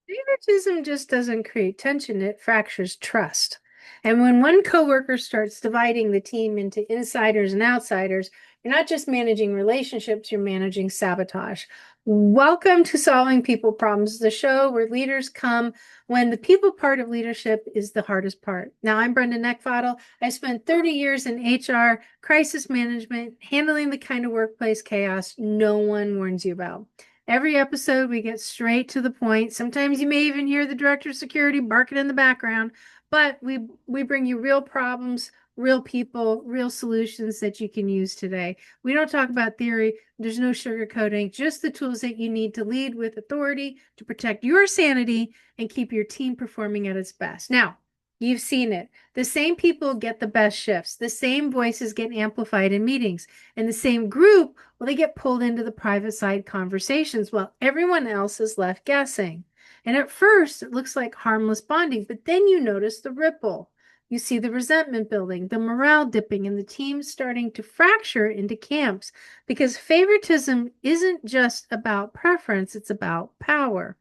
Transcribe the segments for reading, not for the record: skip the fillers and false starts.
Favoritism just doesn't create tension, it fractures trust. And when one coworker starts dividing the team into insiders and outsiders, you're not just managing relationships, you're managing sabotage. Welcome to Solving People Problems, the show where leaders come when the people part of leadership is the hardest part. Now, I'm Brenda Neckfottle. I spent 30 years in HR, crisis management, handling the kind of workplace chaos no one warns you about. Every episode, we get straight to the point. Sometimes you may even hear the director of security barking in the background, but we bring you real problems, real people, real solutions that you can use today. We don't talk about theory. There's no sugarcoating, just the tools that you need to lead with authority to protect your sanity and keep your team performing at its best. Now, you've seen it. The same people get the best shifts. The same voices get amplified in meetings. And the same group, well, they get pulled into the private side conversations while everyone else is left guessing. And at first, it looks like harmless bonding, but then you notice the ripple. You see the resentment building, the morale dipping, and the team starting to fracture into camps because favoritism isn't just about preference, it's about power.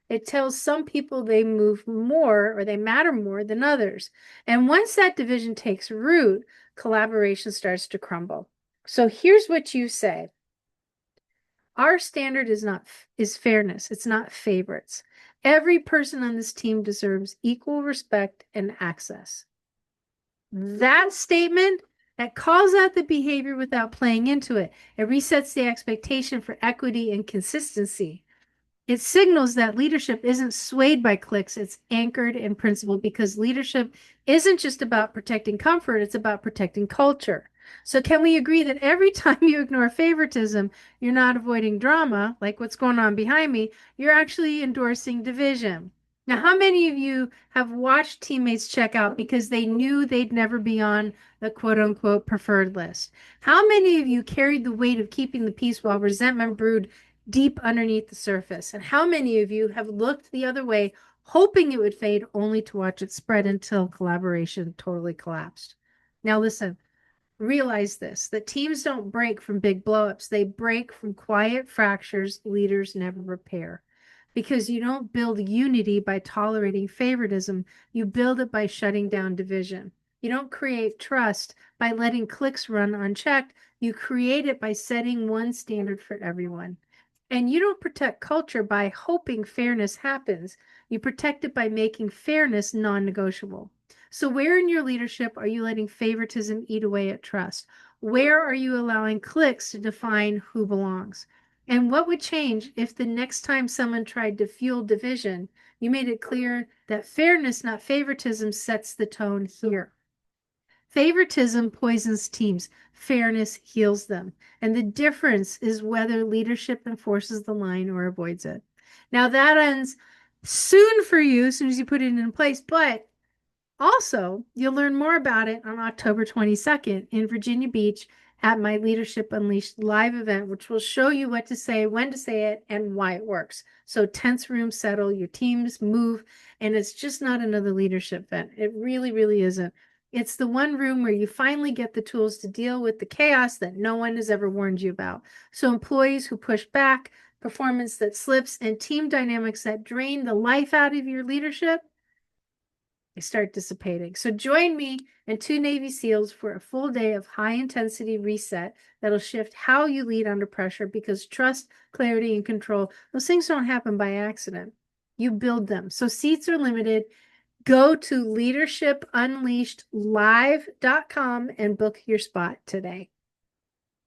It tells some people they move more or they matter more than others. And once that division takes root, collaboration starts to crumble. So here's what you say. Our standard is fairness. It's not favorites. Every person on this team deserves equal respect and access. That statement that calls out the behavior without playing into it. It resets the expectation for equity and consistency. It signals that leadership isn't swayed by clicks, it's anchored in principle because leadership isn't just about protecting comfort, it's about protecting culture. So, can we agree that every time you ignore favoritism, you're not avoiding drama, like what's going on behind me, you're actually endorsing division? Now, how many of you have watched teammates check out because they knew they'd never be on the quote unquote preferred list? How many of you carried the weight of keeping the peace while resentment brewed deep underneath the surface? And how many of you have looked the other way, hoping it would fade, only to watch it spread until collaboration totally collapsed? Now, listen, realize this, that teams don't break from big blowups, they break from quiet fractures leaders never repair. Because you don't build unity by tolerating favoritism, you build it by shutting down division. You don't create trust by letting clicks run unchecked, you create it by setting one standard for everyone. And you don't protect culture by hoping fairness happens. You protect it by making fairness non-negotiable. So where in your leadership are you letting favoritism eat away at trust? Where are you allowing cliques to define who belongs? And what would change if the next time someone tried to fuel division, you made it clear that fairness, not favoritism, sets the tone here? Favoritism poisons teams. Fairness heals them. And the difference is whether leadership enforces the line or avoids it. Now, that ends soon for you as soon as you put it in place, but also you'll learn more about it on October 22nd in Virginia Beach at my Leadership Unleashed live event, which will show you what to say, when to say it, and why it works. So tense rooms settle, your teams move, and it's just not another leadership event. It really, really isn't. It's the one room where you finally get the tools to deal with the chaos that no one has ever warned you about. So employees who push back, performance that slips, and team dynamics that drain the life out of your leadership, they start dissipating. So join me and two Navy SEALs for a full day of high intensity reset that'll shift how you lead under pressure because trust, clarity, and control, those things don't happen by accident. You build them. So seats are limited. Go to leadershipunleashedlive.com and book your spot today.